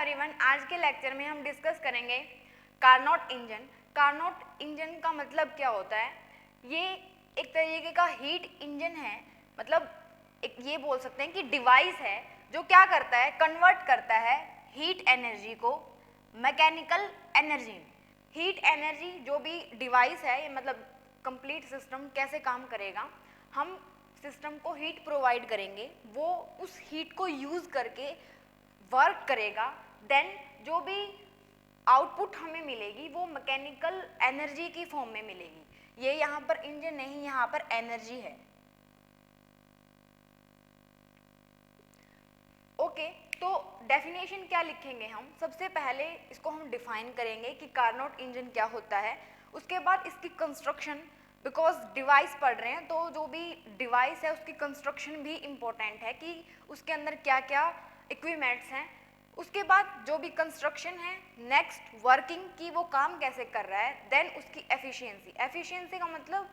Everyone, आज के lecture में हम डिस्कस करेंगे कार्नोट इंजन। कार्नोट इंजन का मतलब क्या होता है? ये एक तरीके का हीट इंजन है, मतलब एक ये बोल सकते हैं कि डिवाइस है जो क्या करता है, कन्वर्ट करता है हीट एनर्जी को मैकेनिकल एनर्जी में। हीट एनर्जी जो भी डिवाइस है, ये मतलब कंप्लीट सिस्टम कैसे काम करेगा, हम सिस्टम को हीट प्रोवाइड करेंगे, वो उस हीट को यूज़ करके वर्क करेगा, देन जो भी आउटपुट हमें मिलेगी वो मैकेनिकल एनर्जी की फॉर्म में मिलेगी। ये यहाँ पर इंजन नहीं, यहाँ पर एनर्जी है। ओके, तो डेफिनेशन क्या लिखेंगे हम? सबसे पहले इसको हम डिफाइन करेंगे कि कार्नोट इंजन क्या होता है, उसके बाद इसकी कंस्ट्रक्शन, बिकॉज डिवाइस पढ़ रहे हैं तो जो भी डिवाइस है उसकी कंस्ट्रक्शन भी इम्पोर्टेंट है कि उसके अंदर क्या क्या इक्विपमेंट्स हैं। उसके बाद जो भी कंस्ट्रक्शन है, नेक्स्ट वर्किंग की वो काम कैसे कर रहा है, देन उसकी एफिशिएंसी। एफिशिएंसी का मतलब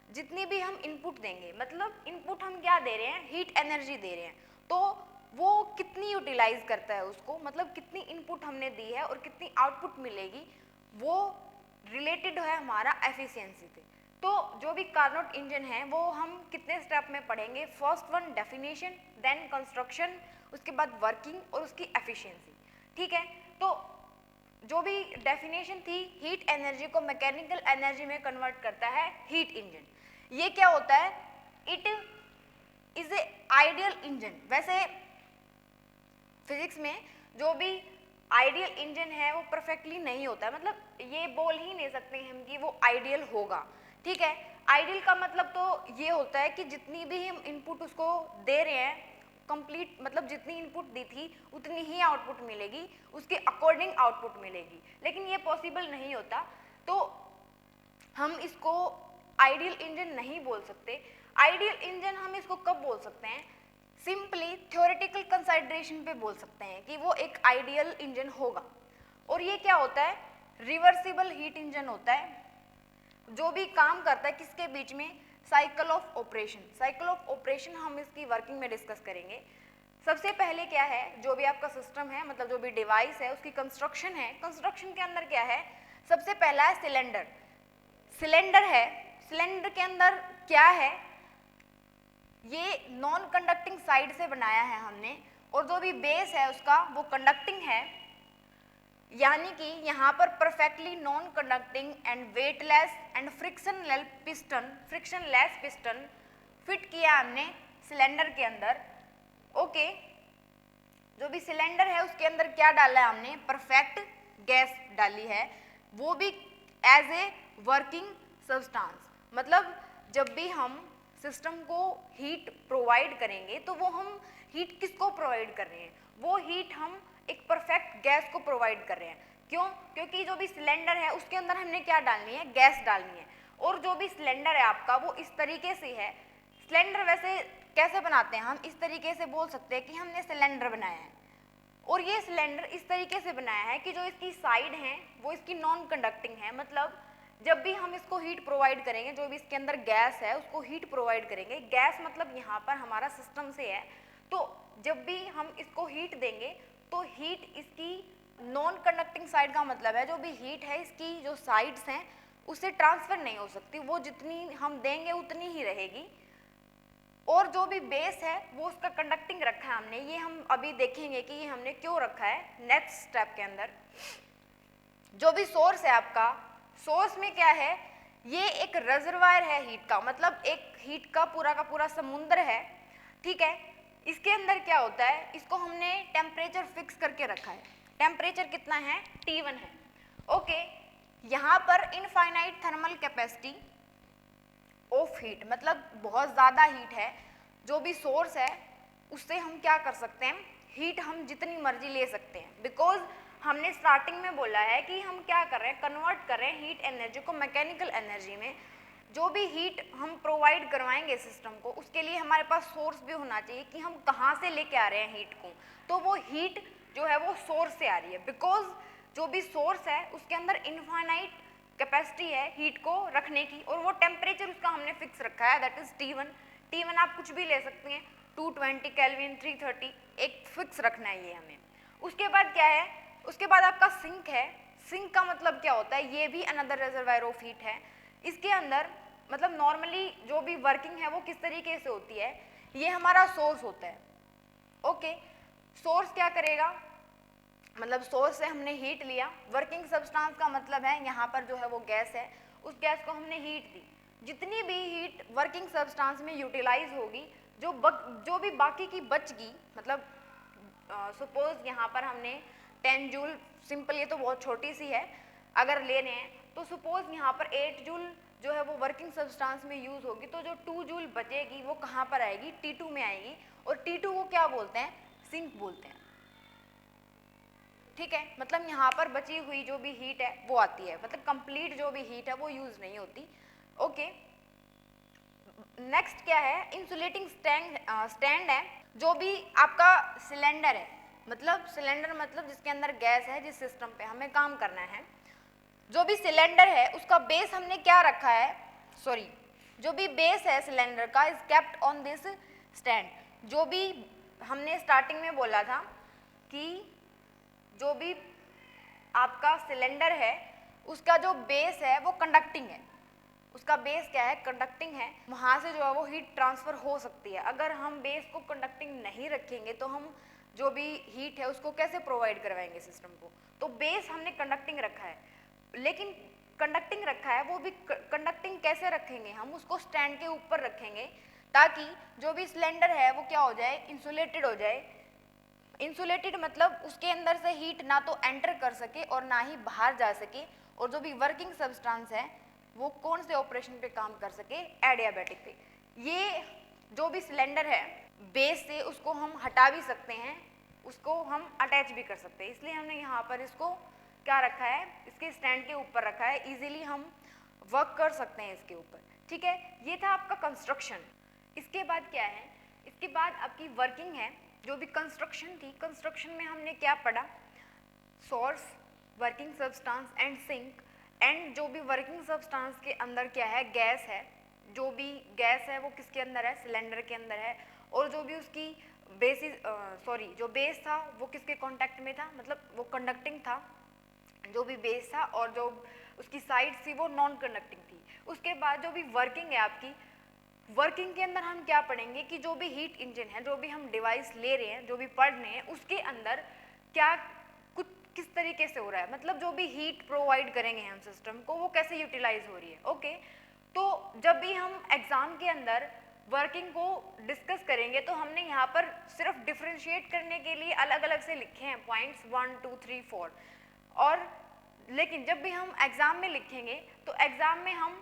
जितनी भी हम इनपुट देंगे, मतलब इनपुट हम क्या दे रहे हैं, हीट एनर्जी दे रहे हैं, तो वो कितनी यूटिलाइज करता है उसको, मतलब कितनी इनपुट हमने दी है और कितनी आउटपुट मिलेगी, वो रिलेटेड है हमारा एफिशिएंसी से। तो जो भी कार्नोट इंजन है वो हम कितने स्टेप में पढ़ेंगे? First one definition, then construction, उसके बाद वर्किंग और उसकी एफिशिएंसी। ठीक है, तो जो भी डेफिनेशन थी, हीट एनर्जी को मैकेनिकल एनर्जी में कन्वर्ट करता है हीट इंजन। ये क्या होता है? It is a ideal engine. वैसे फिजिक्स में जो भी आइडियल इंजन है वो परफेक्टली नहीं होता है, मतलब ये बोल ही नहीं सकते हम कि वो आइडियल होगा। ठीक है, आइडियल का मतलब तो ये होता है कि जितनी भी हम इनपुट उसको दे रहे हैं, कंप्लीट मतलब जितनी इनपुट दी थी उतनी ही आउटपुट मिलेगी, उसके अकॉर्डिंग आउटपुट मिलेगी, लेकिन ये पॉसिबल नहीं होता, तो हम इसको आइडियल इंजन नहीं बोल सकते। आइडियल इंजन हम इसको कब बोल सकते हैं? सिंपली थ्योरेटिकल कंसिडरेशन पे बोल सकते हैं कि वो एक आइडियल इंजन होगा। और ये क्या होता है? रिवर्सिबल हीट इंजन होता है, जो भी काम करता है किसके बीच में? Cycle of operation. Cycle of operation हम इसकी वर्किंग में डिस्कस करेंगे। सबसे पहले क्या है, जो भी आपका सिस्टम है, मतलब जो भी डिवाइस है, उसकी कंस्ट्रक्शन है। कंस्ट्रक्शन के अंदर क्या है? सबसे पहला है सिलेंडर। सिलेंडर है, सिलेंडर के अंदर क्या है? ये नॉन कंडक्टिंग साइड से बनाया है हमने, और जो भी बेस है उसका वो कंडक्टिंग है, यानी कि यहाँ पर perfectly non conducting and weightless and frictionless piston fit किया हमने सिलेंडर के अंदर। ओके, जो भी सिलेंडर है उसके अंदर क्या डाला है हमने? परफेक्ट गैस डाली है, वो भी एज ए वर्किंग सब्सटेंस। मतलब जब भी हम सिस्टम को हीट प्रोवाइड करेंगे तो वो हम हीट किसको प्रोवाइड कर रहे हैं? वो हीट हम एक परफेक्ट गैस को प्रोवाइड कर रहे हैं। क्यों? क्योंकि जो भी सिलेंडर है उसके अंदर हमने क्या डालनी है? गैस डालनी है। और जो भी सिलेंडर है आपका वो इस तरीके से है। सिलेंडर वैसे कैसे बनाते हैं? हम इस तरीके से बोल सकते हैं कि हमने सिलेंडर बनाया है, और ये सिलेंडर इस तरीके से बनाया है कि जो इसकी साइड है वो इसकी नॉन कंडक्टिंग है, मतलब जब भी हम इसको हीट प्रोवाइड करेंगे, जो भी इसके अंदर गैस है उसको हीट प्रोवाइड करेंगे। गैस मतलब यहाँ पर हमारा सिस्टम से है, तो जब भी हम इसको हीट देंगे तो हीट इसकी नॉन कंडक्टिंग साइड का मतलब है जो भी हीट है इसकी जो साइड्स हैं उससे ट्रांसफर नहीं हो सकती, वो जितनी हम देंगे उतनी ही रहेगी। और जो भी बेस है वो उसका कंडक्टिंग रखा है हमने, ये हम अभी देखेंगे कि ये हमने क्यों रखा है नेक्स्ट स्टेप के अंदर। जो भी सोर्स है आपका, सोर्स में क्या है? ये एक रिजर्वायर है हीट का, मतलब एक हीट का पूरा समुद्र है। ठीक है, इसके अंदर क्या होता है? इसको हमने टेम्परेचर फिक्स करके रखा है। टेम्परेचर कितना है? T1 है। ओके, यहाँ पर infinite thermal capacity of heat, मतलब बहुत ज़्यादा हीट है। जो भी सोर्स है उससे हम क्या कर सकते हैं? हीट हम जितनी मर्जी ले सकते हैं, बिकॉज हमने स्टार्टिंग में बोला है कि हम क्या कर रहे हैं? कन्वर्ट कर रहे हैं हीट एनर्जी को मैकेनिकल एनर्जी में। जो भी हीट हम प्रोवाइड करवाएंगे सिस्टम को, उसके लिए हमारे पास सोर्स भी होना चाहिए कि हम कहाँ से लेके आ रहे हैं हीट को। तो वो हीट जो है वो सोर्स से आ रही है, बिकॉज जो भी सोर्स है उसके अंदर इनफाइनाइट कैपेसिटी है हीट को रखने की, और वो टेम्परेचर उसका हमने फिक्स रखा है, दैट इज T1। T1 आप कुछ भी ले सकते हैं, 220 केल्विन, 330, एक फिक्स रखना है ये हमें। उसके बाद क्या है? उसके बाद आपका सिंक है। सिंक का मतलब क्या होता है, ये भी अनदर रिजर्वायर ऑफ हीट है। इसके अंदर मतलब नॉर्मली जो भी वर्किंग है वो किस तरीके से होती है, ये हमारा सोर्स होता है। ओके, सोर्स क्या करेगा, मतलब सोर्स से हमने हीट लिया, वर्किंग सब्सटेंस का मतलब है यहाँ पर जो है वो गैस है, उस गैस को हमने हीट दी। जितनी भी हीट वर्किंग सब्सटेंस में यूटिलाइज होगी, जो भी बाकी की बचगी, मतलब सपोज यहाँ पर हमने 10 जूल, सिंपल ये तो बहुत छोटी सी है, अगर ले रहे हैं तो सपोज यहाँ पर 8 जूल जो है वो वर्किंग सब्सटेंस में यूज होगी, तो जो 2 जूल बचेगी वो कहाँ पर आएगी, T2 में आएगी, और T2 को क्या बोलते हैं, सिंक बोलते हैं। ठीक है, मतलब यहाँ पर बची हुई जो भी हीट है वो आती है, मतलब कंप्लीट जो भी हीट है वो यूज नहीं होती। ओके, नेक्स्ट क्या है, इंसुलेटिंग स्टैंड है। जो भी आपका सिलेंडर है, मतलब सिलेंडर मतलब जिसके अंदर गैस है, जिस सिस्टम पे हमें काम करना है, जो भी सिलेंडर है उसका बेस हमने क्या रखा है, सॉरी, जो भी बेस है सिलेंडर का is kept on this stand. जो भी हमने स्टार्टिंग में बोला था कि जो भी आपका सिलेंडर है उसका जो बेस है वो कंडक्टिंग है, उसका बेस क्या है, कंडक्टिंग है, वहाँ से जो है वो हीट ट्रांसफर हो सकती है। अगर हम बेस को कंडक्टिंग नहीं रखेंगे तो हम जो भी हीट है उसको कैसे प्रोवाइड करवाएंगे सिस्टम को, तो बेस हमने कंडक्टिंग रखा है, लेकिन कंडक्टिंग रखा है वो भी कंडक्टिंग कैसे रखेंगे, हम उसको स्टैंड के ऊपर रखेंगे ताकि जो भी सिलेंडर है वो क्या हो जाए, इंसुलेटेड हो जाए। इंसुलेटेड मतलब उसके अंदर से हीट ना तो एंटर कर सके और ना ही बाहर जा सके, और जो भी वर्किंग सब्सटेंस है वो कौन से ऑपरेशन पे काम कर सके, एडियाबैटिक पे। ये जो भी सिलेंडर है बेस से उसको हम हटा भी सकते हैं, उसको हम अटैच भी कर सकते हैं, इसलिए हमने यहाँ पर इसको क्या रखा है, इसके स्टैंड के ऊपर रखा है, इजीली हम वर्क कर सकते हैं इसके ऊपर। ठीक है, ये था आपका कंस्ट्रक्शन। इसके बाद क्या है, इसके बाद आपकी वर्किंग है। जो भी कंस्ट्रक्शन थी, कंस्ट्रक्शन में हमने क्या पढ़ा, source, working substance and sink. And जो भी वर्किंग सब्सटेंस के अंदर क्या है, गैस है, जो भी गैस है वो किसके अंदर है, सिलेंडर के अंदर है, और जो भी उसकी जो बेस था वो किसके कांटेक्ट में था, मतलब वो कंडक्टिंग था, जो भी बेस था, और जो उसकी साइड थी वो नॉन कंडक्टिंग थी। उसके बाद जो भी वर्किंग है आपकी, वर्किंग के अंदर हम क्या पढ़ेंगे कि जो भी हीट इंजन है, जो भी हम डिवाइस ले रहे हैं, जो भी पढ़ रहे हैं, उसके अंदर क्या कुछ किस तरीके से हो रहा है, मतलब जो भी हीट प्रोवाइड करेंगे हम सिस्टम को वो कैसे यूटिलाइज हो रही है। ओके, तो जब भी हम एग्जाम के अंदर वर्किंग को डिस्कस करेंगे तो हमने यहाँ पर सिर्फ डिफ्रेंशिएट करने के लिए अलग अलग से लिखे हैं पॉइंट्स 1 2 3 4, और लेकिन जब भी हम एग्जाम में लिखेंगे तो एग्जाम में हम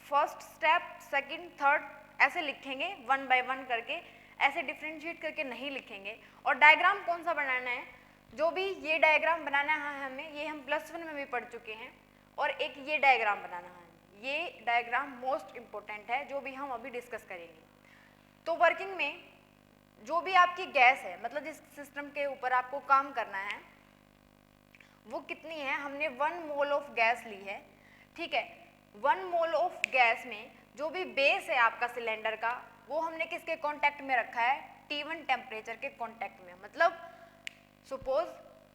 फर्स्ट स्टेप, सेकंड, थर्ड ऐसे लिखेंगे, 1 बाय 1 करके, ऐसे डिफ्रेंशिएट करके नहीं लिखेंगे। और डायग्राम कौन सा बनाना है, जो भी ये डायग्राम बनाना है हमें, ये हम +1 में भी पढ़ चुके हैं, और एक ये डायग्राम बनाना है, ये डायग्राम मोस्ट इम्पोर्टेंट है जो भी हम अभी डिस्कस करेंगे। तो वर्किंग में जो भी आपकी गैस है, मतलब जिस सिस्टम के ऊपर आपको काम करना है वो कितनी है, हमने 1 मोल ऑफ गैस ली है। ठीक है, 1 मोल ऑफ गैस में जो भी बेस है आपका सिलेंडर का वो हमने किसके कांटेक्ट में रखा है, T1 टेम्परेचर के कांटेक्ट में। मतलब सपोज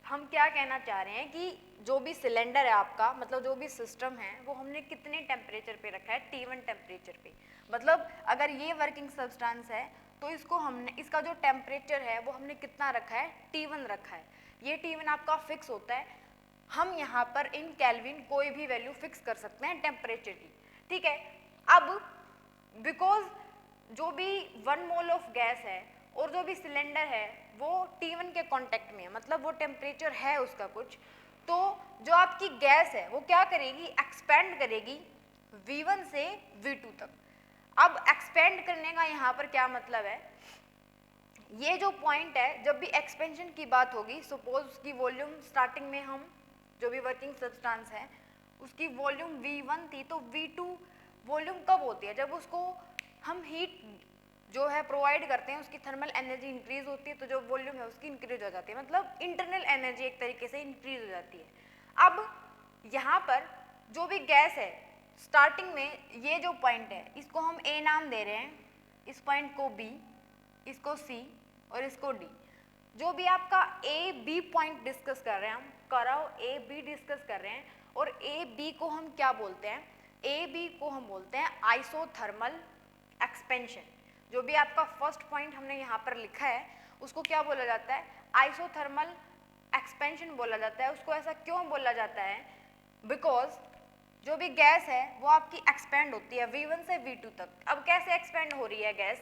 हम क्या कहना चाह रहे हैं कि जो भी सिलेंडर है आपका, मतलब जो भी सिस्टम है वो हमने कितने टेम्परेचर पे रखा है, T1 टेम्परेचर पे। मतलब अगर ये वर्किंग सब्सटेंस है तो इसको हमने, इसका जो टेम्परेचर है वो हमने कितना रखा है, T1 रखा है। ये T1 आपका फिक्स होता है, हम यहाँ पर इन केल्विन कोई भी वैल्यू फिक्स कर सकते हैं टेम्परेचर की। ठीक है, अब बिकॉज जो भी 1 मोल ऑफ गैस है और जो भी सिलेंडर है वो T1 के कांटेक्ट में है, मतलब वो टेम्परेचर है उसका कुछ, तो जो आपकी गैस है वो क्या करेगी, एक्सपेंड करेगी V1 से V2 तक। अब एक्सपेंड करने का यहाँ पर क्या मतलब है, ये जो पॉइंट है, जब भी एक्सपेंशन की बात होगी, सपोज उसकी वॉल्यूम स्टार्टिंग में हम जो भी वर्किंग सब्सटेंस है उसकी वॉल्यूम V1 थी, तो V2 वॉल्यूम कब होती है, जब उसको हम हीट जो है प्रोवाइड करते हैं, उसकी थर्मल एनर्जी इंक्रीज होती है, तो जो वॉल्यूम है उसकी इंक्रीज हो जाती है, मतलब इंटरनल एनर्जी एक तरीके से इंक्रीज हो जाती है। अब यहाँ पर जो भी गैस है स्टार्टिंग में, ये जो पॉइंट है इसको हम A नाम दे रहे हैं, इस पॉइंट को B, इसको C और इसको D। जो भी आपका ए बी पॉइंट डिस्कस कर रहे हैं हम, कर्व ए बी डिस्कस कर रहे हैं, और ए बी को हम क्या बोलते हैं, ए बी को हम बोलते हैं आइसोथर्मल एक्सपेंशन। जो भी आपका फर्स्ट पॉइंट हमने यहाँ पर लिखा है उसको क्या बोला जाता है, आइसोथर्मल एक्सपेंशन बोला जाता है। उसको ऐसा क्यों बोला जाता है, बिकॉज जो भी गैस है वो आपकी एक्सपेंड होती है V1 से V2 तक। अब कैसे एक्सपेंड हो रही है गैस,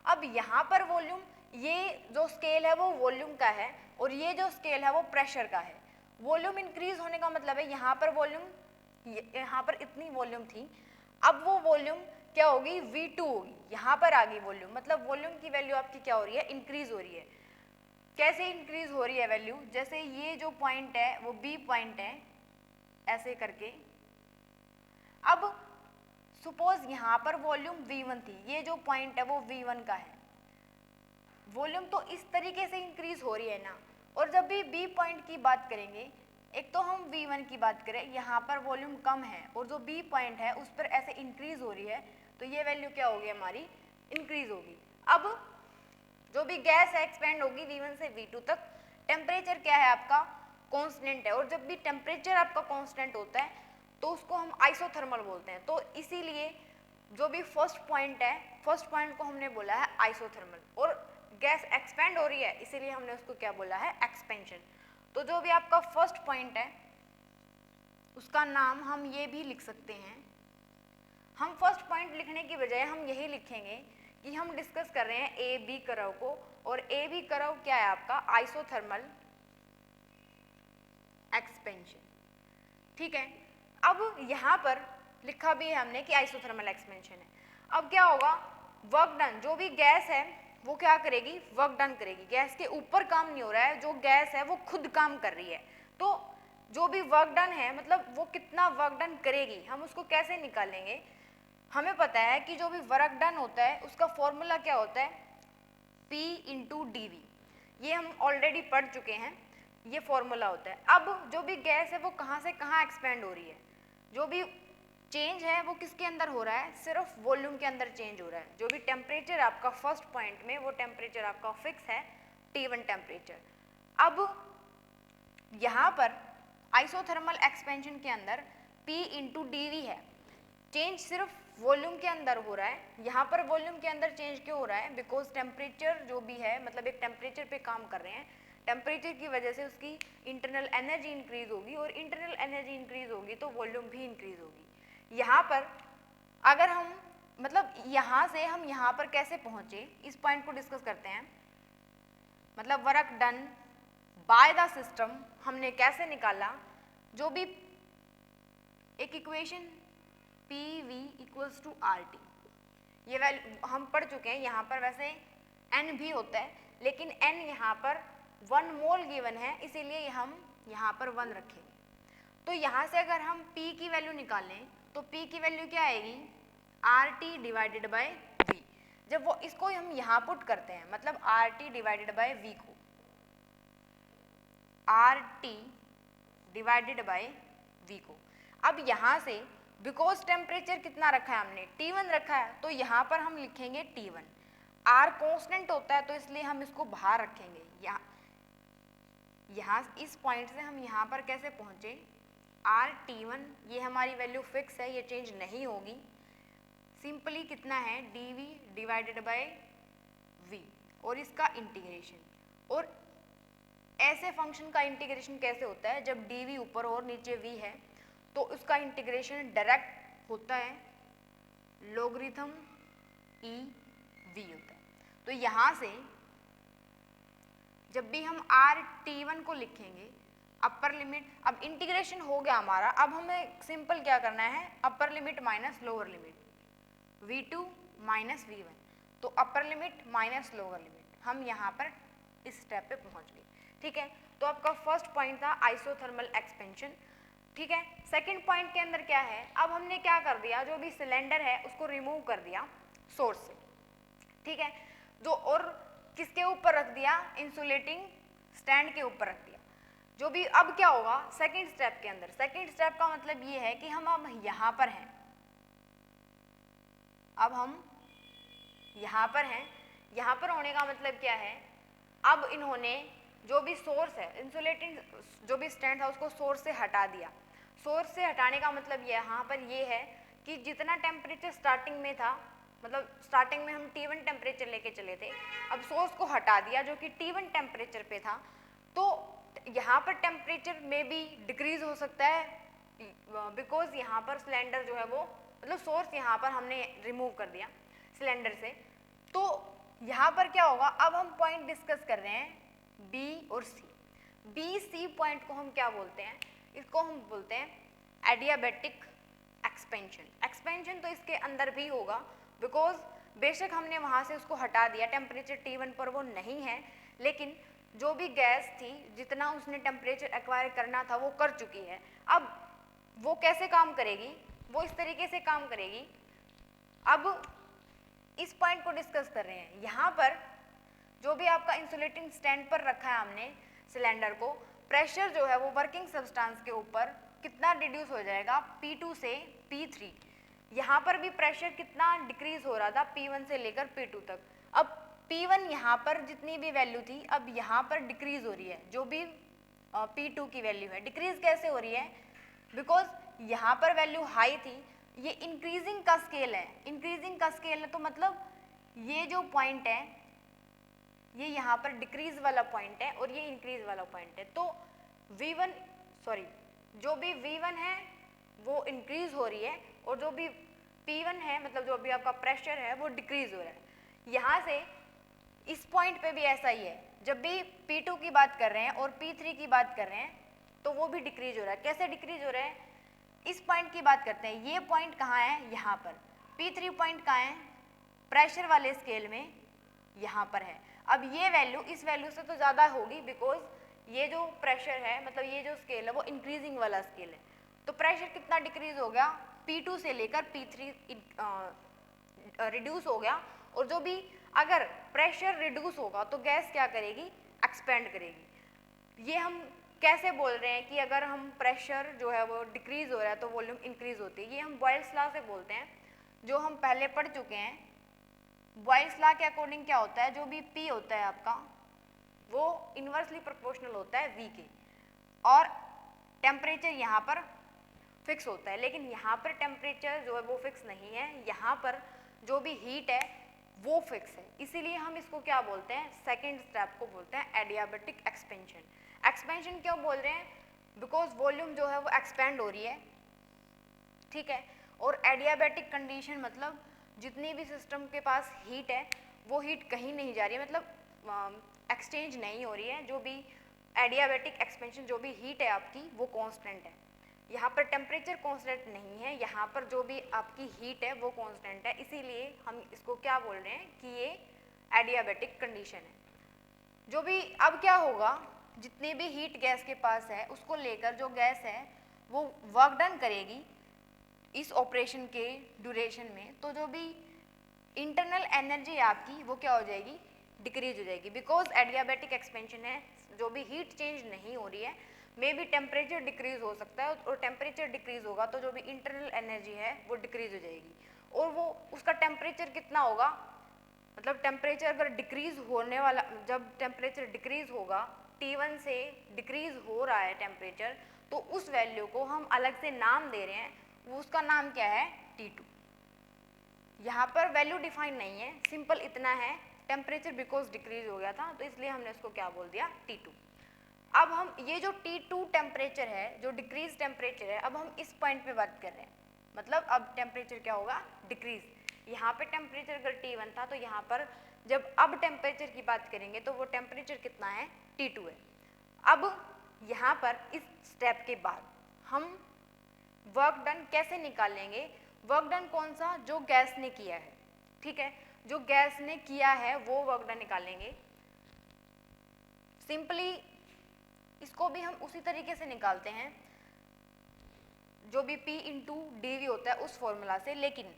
अब यहाँ पर वॉल्यूम, ये जो स्केल है वो वॉल्यूम का है और ये जो स्केल है वो प्रेशर का है। वॉल्यूम इंक्रीज होने का मतलब है यहाँ पर वॉल्यूम, यहाँ पर इतनी वॉल्यूम थी, अब वो वॉल्यूम क्या होगी, V2 होगी, यहाँ पर आ गई वॉल्यूम, मतलब वॉल्यूम की वैल्यू आपकी क्या हो रही है, इंक्रीज हो रही है। कैसे इंक्रीज हो रही है वैल्यू, जैसे ये जो पॉइंट है वो B पॉइंट है, ऐसे करके। अब सपोज यहाँ पर वॉल्यूम V1 थी, ये जो पॉइंट है वो V1 का है, वॉल्यूम तो इस तरीके से इंक्रीज हो रही है ना। और जब भी B पॉइंट की बात करेंगे, एक तो हम V1 की बात करें, यहाँ पर वॉल्यूम कम है और जो B पॉइंट है उस पर ऐसे इंक्रीज हो रही है, तो ये वैल्यू क्या होगी हमारी, इंक्रीज होगी। अब जो भी गैस है एक्सपेंड होगी V1 से V2 तक। टेम्परेचर क्या है आपका, कांस्टेंट है, और जब भी टेम्परेचर आपका कांस्टेंट होता है तो उसको हम आइसोथर्मल बोलते हैं। तो इसीलिए जो भी फर्स्ट पॉइंट है, फर्स्ट पॉइंट को हमने बोला है आइसोथर्मल, और गैस एक्सपेंड हो रही है इसीलिए हमने उसको क्या बोला है, एक्सपेंशन। तो जो भी आपका फर्स्ट पॉइंट है उसका नाम हम ये भी लिख सकते हैं। हम फर्स्ट पॉइंट लिखने की बजाय हम यही लिखेंगे कि हम डिस्कस कर रहे हैं ए बी कर्व को, और ए बी कर्व क्या है आपका, आइसोथर्मल एक्सपेंशन। ठीक है, अब यहाँ पर लिखा भी है हमने कि आइसोथर्मल एक्सपेंशन है। अब क्या होगा, वर्क डन, जो भी गैस है वो क्या करेगी, वर्क डन करेगी। गैस के ऊपर काम नहीं हो रहा है, जो गैस है वो खुद काम कर रही है। तो जो भी वर्क डन है, मतलब वो कितना वर्क डन करेगी, हम उसको कैसे निकालेंगे। हमें पता है कि जो भी वर्क डन होता है उसका फॉर्मूला क्या होता है, P इंटू डी वी, ये हम ऑलरेडी पढ़ चुके हैं, ये फॉर्मूला होता है। अब जो भी गैस है वो कहाँ से कहाँ एक्सपेंड हो रही है, जो भी चेंज है वो किसके अंदर हो रहा है, सिर्फ वॉल्यूम के अंदर चेंज हो रहा है। जो भी टेम्परेचर आपका फर्स्ट पॉइंट में, वो टेम्परेचर आपका फिक्स है, T1 टेम्परेचर। अब यहाँ पर आइसोथर्मल एक्सपेंशन के अंदर P इंटू डी वी है, चेंज सिर्फ वॉल्यूम के अंदर हो रहा है। यहाँ पर वॉल्यूम के अंदर चेंज क्यों हो रहा है, बिकॉज टेम्परेचर जो भी है, मतलब एक टेम्परेचर पे काम कर रहे हैं, टेम्परेचर की वजह से उसकी इंटरनल एनर्जी इंक्रीज होगी, और इंटरनल एनर्जी इंक्रीज होगी तो वॉल्यूम भी इंक्रीज होगी। यहाँ पर अगर हम, मतलब यहाँ से हम यहाँ पर कैसे पहुँचे, इस पॉइंट को डिस्कस करते हैं। मतलब work done by the system हमने कैसे निकाला, जो भी एक equation PV equals to RT, ये वैल्यू हम पढ़ चुके हैं। यहाँ पर वैसे N भी होता है, लेकिन N यहाँ पर 1 मोल गिवन है, इसीलिए हम यहाँ पर 1 रखेंगे। तो यहाँ से अगर हम P की वैल्यू निकालें तो P की वैल्यू क्या आएगी, RT डिवाइडेड बाय V। जब वो इसको हम यहाँ पुट करते हैं, मतलब RT डिवाइडेड बाय V को, RT डिवाइडेड बाय V को, अब यहाँ से बिकॉज टेम्परेचर कितना रखा है हमने, T1 रखा है, तो यहाँ पर हम लिखेंगे T1। R कांस्टेंट होता है तो इसलिए हम इसको बाहर रखेंगे। यहाँ इस पॉइंट से हम यहाँ पर कैसे पहुँचे, RT1, ये हमारी वैल्यू फिक्स है, ये चेंज नहीं होगी। सिंपली कितना है, dV डिवाइडेड बाय V, और इसका इंटीग्रेशन। और ऐसे फंक्शन का इंटीग्रेशन कैसे होता है, जब dV ऊपर और नीचे V है तो उसका इंटीग्रेशन डायरेक्ट होता है, लॉगरिथम EV होता है। तो यहाँ से जब भी हम RT1 को लिखेंगे, अपर लिमिट, अब इंटीग्रेशन हो गया हमारा, अब हमें सिंपल क्या करना है, अपर limit minus lower limit, V2 minus V1, तो अपर लिमिट माइनस लोअर लिमिट, हम यहाँ पर इस स्टेप पे पहुँच गए। ठीक है, तो आपका फर्स्ट पॉइंट था आइसोथर्मल एक्सपेंशन। ठीक है, सेकंड पॉइंट के अंदर क्या है, अब हमने क्या कर दिया, जो भी सिलेंडर है उसको रिमूव कर दिया सोर्स से। ठीक है, जो और किसके ऊपर रख दिया, इंसुलेटिंग स्टैंड के ऊपर रख दिया। जो भी अब क्या होगा सेकंड स्टेप के अंदर, सेकंड स्टेप का मतलब ये है कि हम अब यहाँ पर हैं, अब हम यहाँ पर हैं। यहाँ पर होने का मतलब क्या है, अब इन्होंने जो भी सोर्स है, इंसुलेटिंग जो भी स्टैंड था उसको सोर्स से हटा दिया। सोर्स से हटाने का मतलब ये यहाँ पर ये है कि जितना टेम्परेचर स्टार्टिंग में था, मतलब स्टार्टिंग में हम T1 टेम्परेचर लेके चले थे, अब सोर्स को हटा दिया जो कि T1 टेम्परेचर पे था, तो यहाँ पर टेम्परेचर में भी डिक्रीज हो सकता है बिकॉज यहाँ पर सिलेंडर जो है वो, मतलब सोर्स यहाँ पर हमने रिमूव कर दिया सिलेंडर से। तो यहाँ पर क्या होगा, अब हम पॉइंट डिस्कस कर रहे हैं बी और सी। बी सी पॉइंट को हम क्या बोलते हैं, इसको हम बोलते हैं एडियाबैटिक एक्सपेंशन। एक्सपेंशन तो इसके अंदर भी होगा बिकॉज बेशक हमने वहाँ से उसको हटा दिया, टेम्परेचर T1 पर वो नहीं है, लेकिन जो भी गैस थी जितना उसने टेम्परेचर एक्वायर करना था वो कर चुकी है। अब वो कैसे काम करेगी, वो इस तरीके से काम करेगी। अब इस पॉइंट को डिस्कस कर रहे हैं। यहाँ पर जो भी आपका इंसुलेटिंग स्टैंड पर रखा है हमने सिलेंडर को, प्रेशर जो है वो वर्किंग सब्सटेंस के ऊपर कितना रिड्यूस हो जाएगा, P2 से P3। यहाँ पर भी प्रेशर कितना डिक्रीज हो रहा था P1 से लेकर P2 तक। अब P1 यहाँ पर जितनी भी वैल्यू थी अब यहाँ पर डिक्रीज हो रही है, जो भी P2 की वैल्यू है। डिक्रीज कैसे हो रही है, बिकॉज यहाँ पर वैल्यू हाई थी, ये इंक्रीजिंग का स्केल है। इंक्रीजिंग का स्केल है तो मतलब ये जो पॉइंट है ये यहाँ पर डिक्रीज वाला पॉइंट है और ये इंक्रीज वाला पॉइंट है। तो V1 सॉरी जो भी V1 है वो इंक्रीज हो रही है और जो भी P1 है मतलब जो भी आपका प्रेशर है वो डिक्रीज हो रहा है। यहाँ से इस पॉइंट पे भी ऐसा ही है, जब भी P2 की बात कर रहे हैं और P3 की बात कर रहे हैं तो वो भी डिक्रीज हो रहा है। कैसे डिक्रीज हो रहा है, इस पॉइंट की बात करते हैं। ये पॉइंट कहाँ है, यहाँ पर। P3 पॉइंट कहाँ है, प्रेशर वाले स्केल में यहाँ पर है। अब ये वैल्यू इस वैल्यू से तो ज़्यादा होगी बिकॉज ये जो प्रेशर है मतलब ये जो स्केल है वो इंक्रीजिंग वाला स्केल है। तो प्रेशर कितना डिक्रीज हो गया, P2 से लेकर P3 रिड्यूस हो गया। और जो भी अगर प्रेशर रिड्यूस होगा तो गैस क्या करेगी, एक्सपेंड करेगी। ये हम कैसे बोल रहे हैं कि अगर हम प्रेशर जो है वो डिक्रीज हो रहा है तो वॉल्यूम इंक्रीज होती है, ये हम बॉयल्स लॉ से बोलते हैं जो हम पहले पढ़ चुके हैं। बॉयल्स लॉ के अकॉर्डिंग क्या होता है, जो भी P होता है आपका वो इन्वर्सली प्रोपोर्शनल होता है V के, और टेम्परेचर यहाँ पर फिक्स होता है। लेकिन यहाँ पर टेम्परेचर जो है वो फिक्स नहीं है, यहाँ पर जो भी हीट है वो फिक्स है। इसीलिए हम इसको क्या बोलते हैं, सेकेंड स्टेप को बोलते हैं एडियाबैटिक एक्सपेंशन। एक्सपेंशन क्यों बोल रहे हैं, बिकॉज वॉल्यूम जो है वो एक्सपेंड हो रही है, ठीक है। और एडियाबैटिक कंडीशन मतलब जितनी भी सिस्टम के पास हीट है वो हीट कहीं नहीं जा रही है, मतलब एक्सचेंज नहीं हो रही है। जो भी एडियाबैटिक एक्सपेंशन जो भी हीट है आपकी वो कांस्टेंट है। यहाँ पर टेम्परेचर कांस्टेंट नहीं है, यहाँ पर जो भी आपकी हीट है वो कांस्टेंट है। इसीलिए हम इसको क्या बोल रहे हैं कि ये एडियाबैटिक कंडीशन है। जो भी अब क्या होगा, जितनी भी हीट गैस के पास है उसको लेकर जो गैस है वो वर्क डन करेगी इस ऑपरेशन के ड्यूरेशन में, तो जो भी इंटरनल एनर्जी है आपकी वो क्या हो जाएगी, डिक्रीज हो जाएगी। बिकॉज एडियाबैटिक एक्सपेंशन है, जो भी हीट चेंज नहीं हो रही है, मे भी टेम्परेचर डिक्रीज हो सकता है, और टेम्परेचर डिक्रीज होगा तो जो भी इंटरनल एनर्जी है वो डिक्रीज हो जाएगी। और वो उसका टेम्परेचर कितना होगा, मतलब टेम्परेचर अगर डिक्रीज होने वाला, जब टेम्परेचर डिक्रीज होगा T1 से डिक्रीज हो रहा है टेम्परेचर, तो उस वैल्यू को हम अलग से नाम दे रहे हैं, वो उसका नाम क्या है, T2। यहाँ पर वैल्यू डिफाइन नहीं है, सिंपल इतना है टेम्परेचर बिकॉज डिक्रीज हो गया था तो इसलिए हमने उसको क्या बोल दिया, T2। अब हम ये जो T2 टेम्परेचर है, जो डिक्रीज टेम्परेचर है, अब हम इस पॉइंट पे बात कर रहे हैं। मतलब अब टेम्परेचर क्या होगा, डिक्रीज। यहाँ पे टेम्परेचर अगर T1 था तो यहाँ पर जब अब टेम्परेचर की बात करेंगे तो वो टेम्परेचर कितना है, T2 है। अब यहाँ पर इस स्टेप के बाद हम वर्क डन कैसे निकालेंगे, वर्क डन कौन सा, जो गैस ने किया है, ठीक है, जो गैस ने किया है वो वर्क डन निकालेंगे। सिंपली इसको भी हम उसी तरीके से निकालते हैं जो भी P इंटू dV होता है उस फॉर्मूला से, लेकिन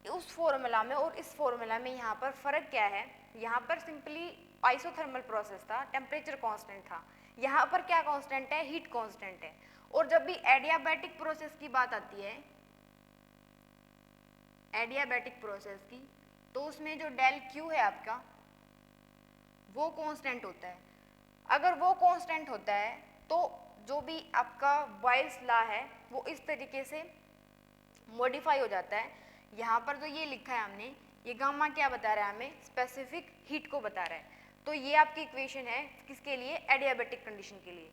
उस फॉर्मूला में और इस फॉर्मूला में यहाँ पर फ़र्क क्या है, यहाँ पर सिंपली आइसोथर्मल प्रोसेस था, टेम्परेचर कांस्टेंट था। यहाँ पर क्या कांस्टेंट है, हीट कांस्टेंट है। और जब भी एडियाबैटिक प्रोसेस की बात आती है, एडियाबैटिक प्रोसेस की, तो उसमें जो डेल Q है आपका वो कांस्टेंट होता है। अगर वो कांस्टेंट होता है तो जो भी आपका बॉयल्स लॉ है वो इस तरीके से मॉडिफाई हो जाता है। यहाँ पर जो ये लिखा है हमने, ये गामा क्या बता रहा है हमें, स्पेसिफिक हीट को बता रहा है। तो ये आपकी इक्वेशन है किसके लिए, एडियाबेटिक कंडीशन के लिए।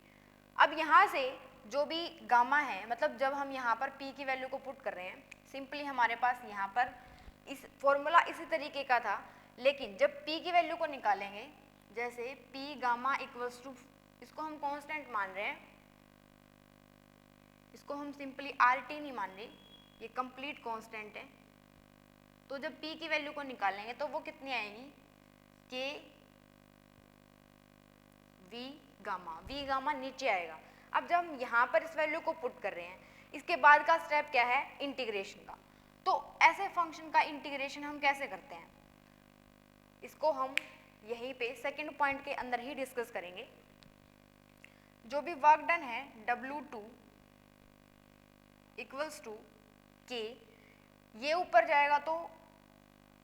अब यहाँ से जो भी गामा है, मतलब जब हम यहाँ पर P की वैल्यू को पुट कर रहे हैं, सिंपली हमारे पास यहाँ पर इस फॉर्मूला इसी तरीके का था, लेकिन जब P की वैल्यू को निकालेंगे, जैसे P गामा इक्वल्स टू, इसको हम कांस्टेंट मान रहे हैं, इसको हम सिंपली RT नहीं मान रहे, ये कंप्लीट कांस्टेंट है। तो जब P की वैल्यू को निकालेंगे तो वो कितनी आएगी, K V गामा नीचे आएगा। अब जब हम यहाँ पर इस वैल्यू को पुट कर रहे हैं, इसके बाद का स्टेप क्या है, इंटीग्रेशन का। तो ऐसे फंक्शन का इंटीग्रेशन हम कैसे करते हैं, इसको हम यहीं पे सेकंड पॉइंट के अंदर ही डिस्कस करेंगे। जो भी वर्क डन है W2 इक्वल्स टू K, ये ऊपर जाएगा तो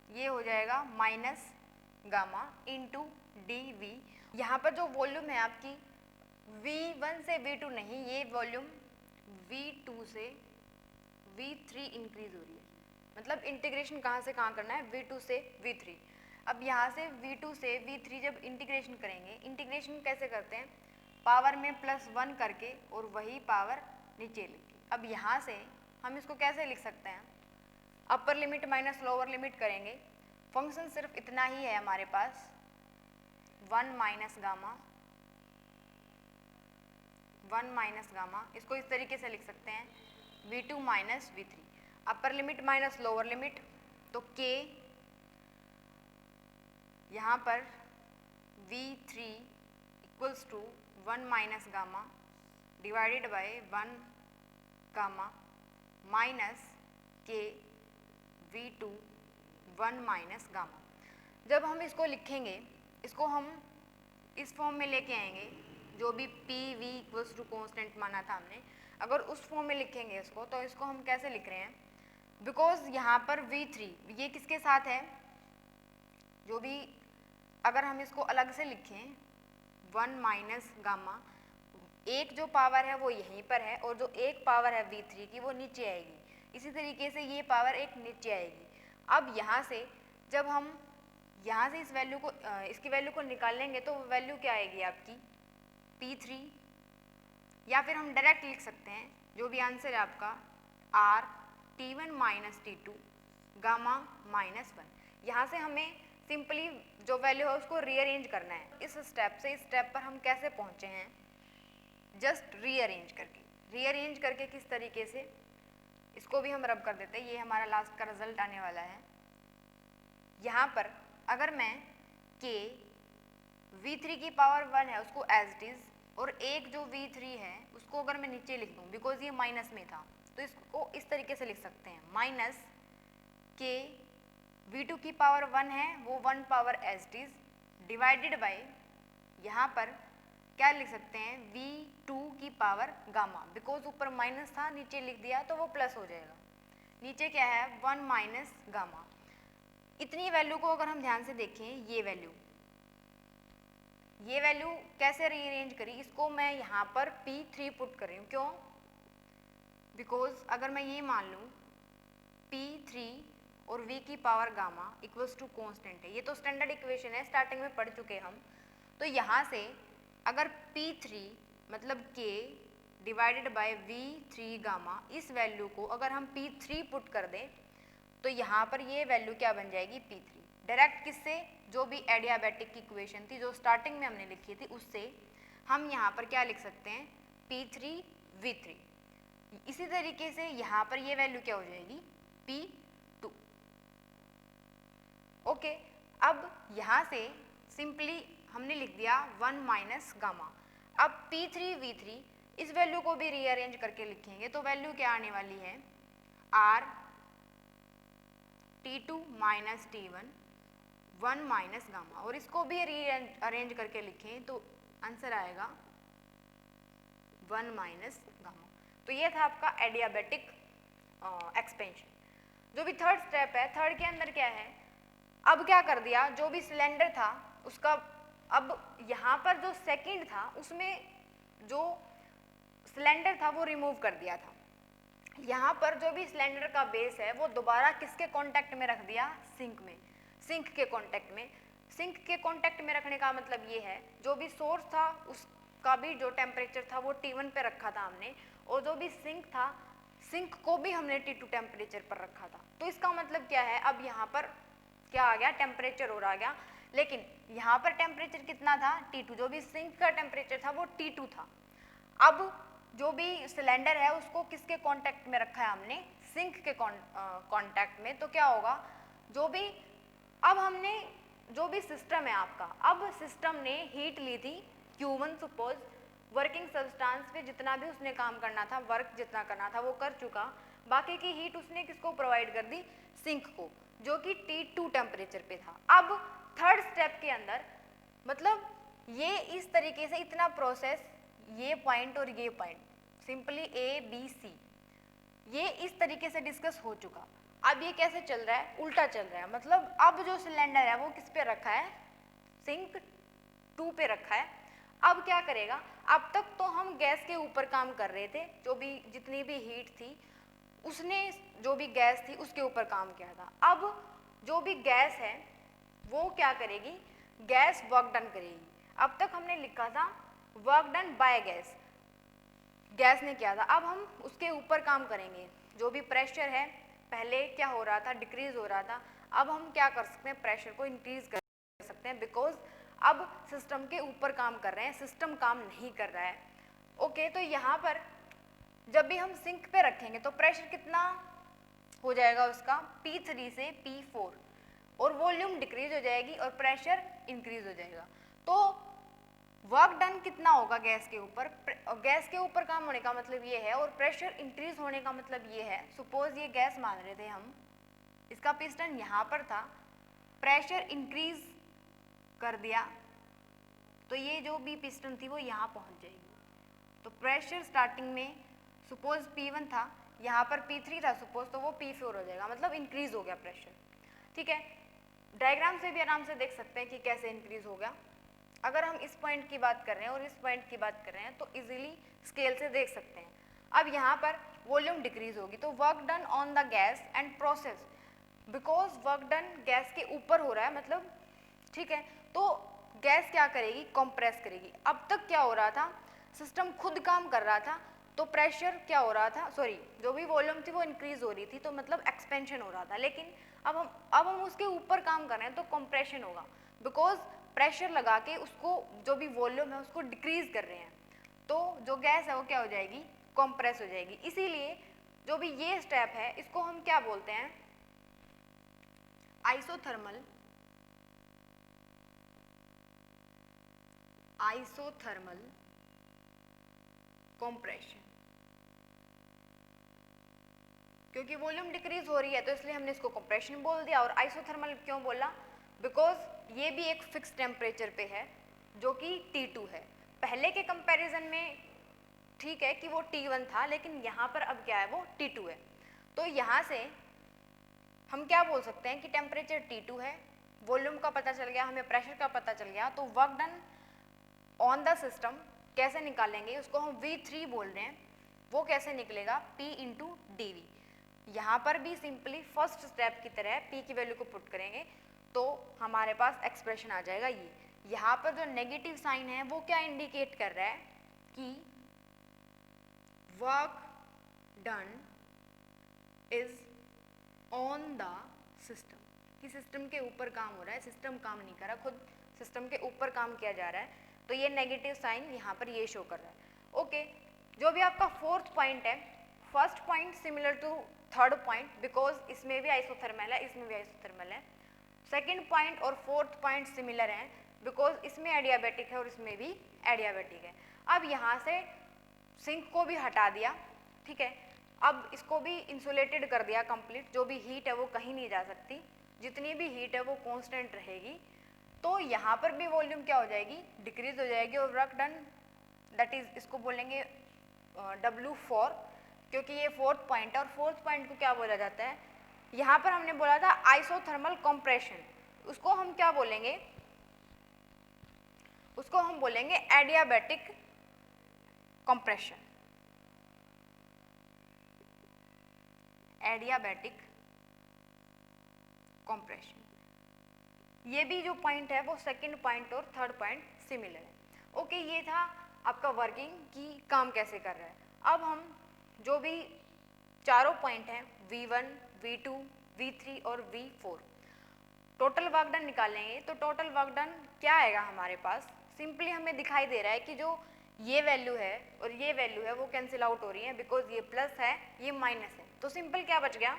ये हो जाएगा माइनस गामा इंटू dV। यहाँ पर जो वॉल्यूम है आपकी V1 से V2 नहीं, ये वॉल्यूम V2 से V3 इंक्रीज हो रही है। मतलब इंटीग्रेशन कहाँ से कहाँ करना है, V2 से V3। अब यहाँ से V2 से V3 जब इंटीग्रेशन करेंगे, इंटीग्रेशन कैसे करते हैं, पावर में +1 करके और वही पावर नीचे लिख के। अब यहाँ से हम इसको कैसे लिख सकते हैं, अपर लिमिट माइनस लोअर लिमिट करेंगे, फंक्शन सिर्फ इतना ही है हमारे पास, 1 माइनस गामा, इसको इस तरीके से लिख सकते हैं V2 minus V3, upper limit minus lower limit, तो K यहाँ पर V3 equals to 1 minus gamma divided by 1 gamma minus K V2 1 minus gamma. जब हम इसको लिखेंगे, इसको हम इस फॉर्म में लेके आएंगे, जो भी PV इक्वल्स टू कॉन्स्टेंट माना था हमने, अगर उस फॉर्म में लिखेंगे इसको, तो इसको हम कैसे लिख रहे हैं, बिकॉज यहाँ पर V3 ये किसके साथ है, जो भी अगर हम इसको अलग से लिखें 1 माइनस गामा, एक जो पावर है वो यहीं पर है और जो एक पावर है V3 की वो नीचे आएगी, इसी तरीके से ये पावर एक नीचे आएगी। अब यहाँ से जब हम यहाँ से इस वैल्यू को इसकी वैल्यू को निकालेंगे तो वैल्यू क्या आएगी आपकी P3, या फिर हम डायरेक्ट लिख सकते हैं जो भी आंसर है आपका R T1 minus T2 gamma minus 1। यहाँ से हमें सिंपली जो वैल्यू है उसको रीअरेंज करना है। इस स्टेप से इस स्टेप पर हम कैसे पहुँचे हैं, जस्ट रीअरेंज करके किस तरीके से, इसको भी हम रब कर देते हैं, ये हमारा लास्ट का रिजल्ट आने वाला है। यहाँ पर अगर मैं K V3 की पावर 1 है उसको एज इट इज, और एक जो V3 है उसको अगर मैं नीचे लिख दूँ, बिकॉज ये माइनस में था, तो इसको इस तरीके से लिख सकते हैं, माइनस K V2 की पावर 1 है वो 1 power as it is divided by, यहाँ पर क्या लिख सकते हैं, V2 की पावर गामा, बिकॉज ऊपर माइनस था नीचे लिख दिया तो वो प्लस हो जाएगा, नीचे क्या है 1 माइनस गामा। इतनी वैल्यू को अगर हम ध्यान से देखें, ये वैल्यू कैसे रीअरेंज करी, इसको मैं यहाँ पर P3 पुट कर रही हूँ, क्यों, बिकॉज अगर मैं ये मान लूँ P3 और V की power gamma equals to constant है, ये तो स्टैंडर्ड इक्वेशन है, स्टार्टिंग में पढ़ चुके हम। तो यहाँ से अगर P3 मतलब K divided by V3 gamma, इस वैल्यू को अगर हम P3 पुट कर दें तो यहाँ पर ये वैल्यू क्या बन जाएगी P3, डायरेक्ट किससे, जो भी एडियाबैटिक की इक्वेशन थी जो स्टार्टिंग में हमने लिखी थी उससे हम यहाँ पर क्या लिख सकते हैं P3 V3। इसी तरीके से यहाँ पर ये वैल्यू क्या हो जाएगी P2। ओके, अब यहाँ से सिंपली हमने लिख दिया 1 माइनस गामा। अब P3 V3 इस वैल्यू को भी रीअरेंज करके लिखेंगे तो वैल्यू क्या आने वाली है, R T2 minus T1 1 minus gamma, और इसको भी रीअरेंज करके लिखें तो आंसर आएगा 1 माइनस गामा। तो ये था आपका एडियाबैटिक एक्सपेंशन। जो भी थर्ड स्टेप है, थर्ड के अंदर क्या है, अब क्या कर दिया, जो भी सिलेंडर था उसका अब यहाँ पर जो सेकंड था उसमें जो सिलेंडर था वो रिमूव कर दिया था। यहाँ पर जो भी सिलेंडर का बेस है वो दोबारा किसके कांटेक्ट में रख दिया, सिंक में, सिंक के कांटेक्ट में। सिंक के कांटेक्ट में रखने का मतलब ये है जो भी सोर्स था उसका भी जो टेम्परेचर था वो T1 पे रखा था हमने, और जो भी सिंक था सिंक को भी हमने T2 टेम्परेचर पर रखा था। तो इसका मतलब क्या है, अब यहाँ पर क्या आ गया, टेम्परेचर और आ गया, लेकिन यहाँ पर टेम्परेचर कितना था, T2, जो भी सिंक का टेम्परेचर था वो T2 था। अब जो भी सिलेंडर है उसको किसके कांटेक्ट में रखा है हमने, सिंक के कांटेक्ट में। तो क्या होगा, जो भी अब हमने जो भी सिस्टम है आपका, अब सिस्टम ने हीट ली थी Q1 सपोज, वर्किंग सब्सटेंस पे जितना भी उसने काम करना था, वर्क जितना करना था वो कर चुका, बाकी की हीट उसने किसको प्रोवाइड कर दी, सिंक को, जो कि T2 टेम्परेचर पे था। अब थर्ड स्टेप के अंदर मतलब ये इस तरीके से इतना प्रोसेस, ये पॉइंट और ये पॉइंट सिंपली ABC, ये इस तरीके से डिस्कस हो चुका। अब ये कैसे चल रहा है, उल्टा चल रहा है, मतलब अब जो सिलेंडर है वो किस पे रखा है, सिंक 2 पे रखा है। अब क्या करेगा, अब तक तो हम गैस के ऊपर काम कर रहे थे, जो भी जितनी भी हीट थी उसने जो भी गैस थी उसके ऊपर काम किया था। अब जो भी गैस है वो क्या करेगी, गैस वर्क डन करेगी। अब तक हमने लिखा था work done by gas, gas ने किया था, अब हम उसके ऊपर काम करेंगे। जो भी प्रेशर है पहले क्या हो रहा था, डिक्रीज हो रहा था, अब हम क्या कर सकते हैं, प्रेशर को इंक्रीज कर सकते हैं, बिकॉज अब सिस्टम के ऊपर काम कर रहे हैं, सिस्टम काम नहीं कर रहा है। ओके, तो यहाँ पर जब भी हम सिंक पे रखेंगे तो प्रेशर कितना हो जाएगा उसका, P3 से P4, और वॉल्यूम डिक्रीज हो जाएगी और प्रेशर इंक्रीज हो जाएगा। तो वर्क डन कितना होगा गैस के ऊपर, गैस के ऊपर काम होने का मतलब ये है, और प्रेशर इंक्रीज होने का मतलब ये है, सपोज ये गैस मान रहे थे हम, इसका पिस्टन यहाँ पर था, प्रेशर इंक्रीज कर दिया तो ये जो भी पिस्टन थी वो यहाँ पहुँच जाएगी। तो प्रेशर स्टार्टिंग में सपोज P1 था, यहाँ पर P3 था सपोज, तो वो P4 हो जाएगा, मतलब इंक्रीज हो गया प्रेशर। ठीक है, डायग्राम से भी आराम से देख सकते हैं कि कैसे इंक्रीज हो गया। अगर हम इस पॉइंट की बात कर रहे हैं और इस पॉइंट की बात कर रहे हैं तो इजीली स्केल से देख सकते हैं। अब यहाँ पर वॉल्यूम डिक्रीज होगी, तो work done on the gas and process, because work done gas के ऊपर हो रहा है, मतलब ठीक है, तो गैस क्या करेगी, कंप्रेस करेगी। अब तक क्या हो रहा था, सिस्टम खुद काम कर रहा था, तो प्रेशर क्या हो रहा था, सॉरी जो भी वॉल्यूम थी वो इंक्रीज हो रही थी, तो मतलब एक्सपेंशन हो रहा था। लेकिन अब हम उसके ऊपर काम कर रहे हैं तो कंप्रेशन होगा, बिकॉज प्रेशर लगा के उसको जो भी वॉल्यूम है उसको डिक्रीज कर रहे हैं, तो जो गैस है वो क्या हो जाएगी, कंप्रेस हो जाएगी। इसीलिए जो भी ये स्टेप है इसको हम क्या बोलते हैं, आइसोथर्मल कंप्रेशन। क्योंकि वॉल्यूम डिक्रीज हो रही है तो इसलिए हमने इसको कंप्रेशन बोल दिया। और आइसोथर्मल क्यों बोला, बिकॉज ये भी एक फिक्स टेम्परेचर पे है जो कि T2 है। पहले के कंपैरिजन में ठीक है कि वो T1 था, लेकिन यहाँ पर अब क्या है, वो T2 है। तो यहाँ से हम क्या बोल सकते हैं कि टेम्परेचर T2 है, वॉल्यूम का पता चल गया, हमें प्रेशर का पता चल गया, तो work done on the system कैसे निकालेंगे, उसको हम V3 बोल रहे हैं। वो कैसे निकलेगा, P इंटू DV। यहाँ पर भी सिंपली फर्स्ट स्टेप की तरह P की वैल्यू को पुट करेंगे तो हमारे पास एक्सप्रेशन आ जाएगा ये। यहाँ पर जो नेगेटिव साइन है वो क्या इंडिकेट कर रहा है कि work done is on the system, कि सिस्टम के ऊपर काम हो रहा है, सिस्टम काम नहीं कर रहा, खुद सिस्टम के ऊपर काम किया जा रहा है, तो ये नेगेटिव साइन यहाँ पर ये शो कर रहा है। ओके, जो भी आपका फोर्थ पॉइंट है, first point similar to third point, because इसमें भी आइसोथर्मल है, इसमें भी आइसोथर्मल है। सेकेंड पॉइंट और फोर्थ पॉइंट सिमिलर हैं, बिकॉज इसमें एडियाबेटिक है और इसमें भी एडियाबेटिक है। अब यहाँ से सिंक को भी हटा दिया, ठीक है, अब इसको भी इंसुलेटेड कर दिया कंप्लीट, जो भी हीट है वो कहीं नहीं जा सकती, जितनी भी हीट है वो कांस्टेंट रहेगी। तो यहाँ पर भी वॉल्यूम क्या हो जाएगी, डिक्रीज हो जाएगी, और वर्क डन दैट इज इसको बोलेंगे W4, क्योंकि ये फोर्थ पॉइंट है, और फोर्थ पॉइंट को क्या बोला जाता है, यहाँ पर हमने बोला था आइसोथर्मल कंप्रेशन, उसको हम क्या बोलेंगे, उसको हम बोलेंगे एडियाबैटिक कंप्रेशन। एडियाबैटिक कंप्रेशन, ये भी जो पॉइंट है वो सेकंड पॉइंट और थर्ड पॉइंट सिमिलर है। ओके, ये था आपका वर्किंग की काम कैसे कर रहा है। अब हम जो भी चारों पॉइंट हैं V1, V2, V3 और V4 टोटल वर्क डन निकालेंगे। तो टोटल वर्क डन क्या आएगा हमारे पास, सिंपली हमें दिखाई दे रहा है कि जो ये वैल्यू है और ये वैल्यू है वो कैंसिल आउट हो रही है, बिकॉज ये प्लस है ये माइनस है। तो सिंपल क्या बच गया,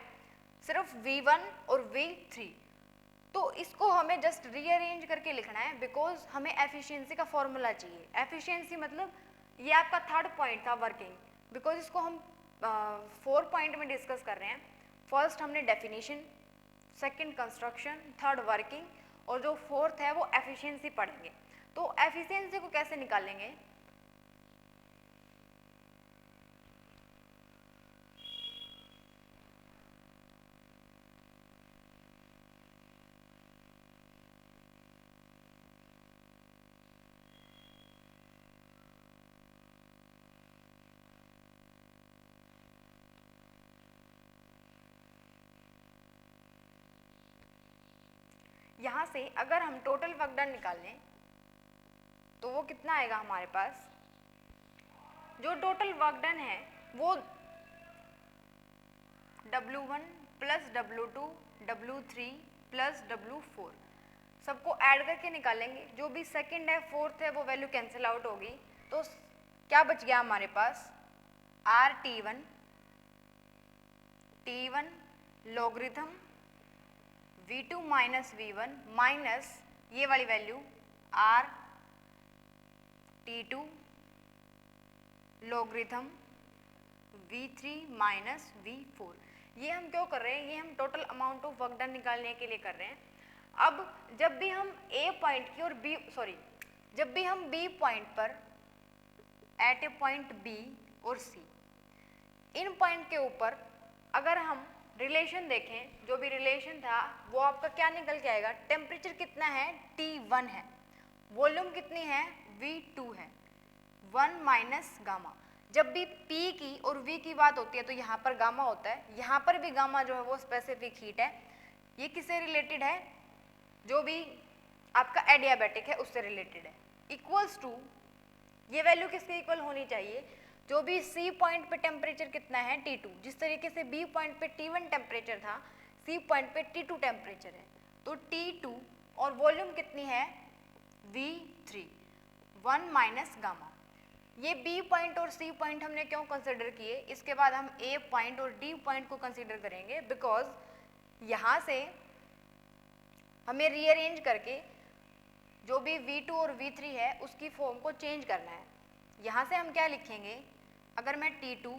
सिर्फ V1 और V3। तो इसको हमें जस्ट रीअरेंज करके लिखना है, बिकॉज हमें एफिशिएंसी का फॉर्मूला चाहिए। एफिशिएंसी मतलब ये आपका थर्ड पॉइंट था वर्किंग, बिकॉज इसको हम 4 पॉइंट में डिस्कस कर रहे हैं। फर्स्ट हमने definition, second construction, third working और जो फोर्थ है वो एफिशिएंसी पढ़ेंगे। तो एफिशिएंसी को कैसे निकालेंगे, यहाँ से अगर हम टोटल वर्क डन निकाल लें तो वो कितना आएगा हमारे पास, जो टोटल वर्क डन है वो W1 plus W2 W3 plus W4 सबको ऐड करके निकालेंगे। जो भी सेकंड है फोर्थ है वो वैल्यू कैंसिल आउट होगी। तो क्या बच गया हमारे पास, RT1 T1 logarithm V2 minus V1 minus ये वाली value RT2 logarithm V3 minus V4। ये हम क्यों कर रहे हैं, ये हम total amount of work done निकालने के लिए कर रहे हैं। अब जब भी हम A पॉइंट की और जब भी हम B पॉइंट पर एट ए पॉइंट B और C, इन पॉइंट के ऊपर अगर हम रिलेशन देखें, जो भी रिलेशन था वो आपका क्या निकल के आएगा, टेम्परेचर कितना है T1 है, वॉल्यूम कितनी है V2 है, 1 माइनस गामा। जब भी P की और V की बात होती है तो यहाँ पर गामा होता है, यहाँ पर भी गामा जो है वो स्पेसिफिक हीट है। ये किससे रिलेटेड है, जो भी आपका एडियाबैटिक है उससे रिलेटेड है। इक्वल्स टू, ये वैल्यू किसके इक्वल होनी चाहिए, जो भी C पॉइंट पे टेम्परेचर कितना है T2, जिस तरीके से B पॉइंट पे T1 टेम्परेचर था C पॉइंट पे T2 टेम्परेचर है। तो T2 और वॉल्यूम कितनी है V3, 1 माइनस गामा। ये B पॉइंट और C पॉइंट हमने क्यों कंसिडर किए, इसके बाद हम A पॉइंट और D पॉइंट को कंसिडर करेंगे, बिकॉज यहाँ से हमें रीअरेंज करके जो भी V2 और V3 है उसकी फॉर्म को चेंज करना है। यहाँ से हम क्या लिखेंगे, अगर मैं T2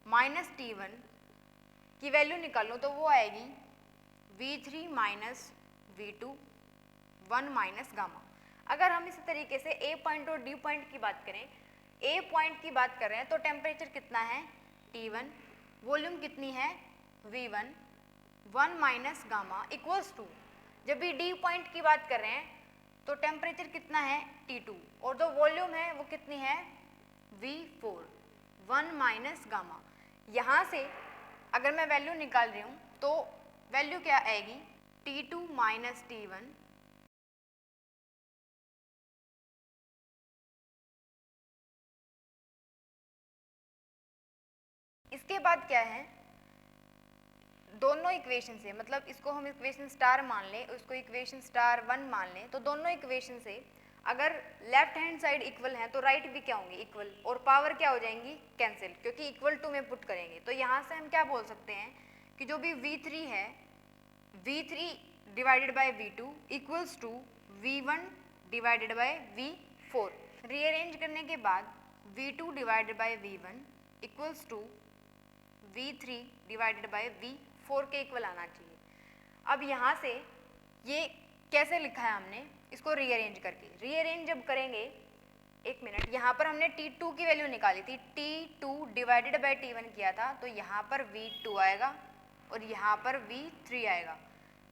माइनस T1 की वैल्यू निकालूँ तो वो आएगी V3 minus V2 1 minus gamma. अगर हम इसी तरीके से A पॉइंट और D पॉइंट की बात करें, A पॉइंट की बात कर रहे हैं तो टेम्परेचर कितना है T1, वॉल्यूम कितनी है V1, 1 minus gamma equals to, जब भी D पॉइंट की बात कर रहे हैं तो टेम्परेचर कितना है T2 और जो वॉल्यूम है वो कितनी है V4, 1 माइनस गामा। यहाँ से अगर मैं वैल्यू निकाल रही हूँ तो वैल्यू क्या आएगी, T2 माइनस T1 इसके बाद क्या है, दोनों इक्वेशन से, मतलब इसको हम इक्वेशन स्टार मान लें, उसको इक्वेशन स्टार 1 मान लें, तो दोनों इक्वेशन से अगर लेफ्ट हैंड साइड इक्वल है तो राइट भी क्या होंगे इक्वल, और पावर क्या हो जाएंगी कैंसिल, क्योंकि इक्वल टू में पुट करेंगे। तो यहाँ से हम क्या बोल सकते हैं कि जो भी V3 है, V3 divided by V2 equals to V1 divided by V4। Rearrange करने के बाद V2 divided by V1 equals to V3 divided by V4 के इक्वल आना चाहिए। अब यहाँ से ये कैसे लिखा है हमने, इसको रीअरेंज करके, रीअरेंज जब करेंगे, एक मिनट, यहाँ पर हमने T2 की वैल्यू निकाली थी, T2 डिवाइडेड बाय T1 किया था, तो यहाँ पर V2 आएगा और यहाँ पर V3 आएगा।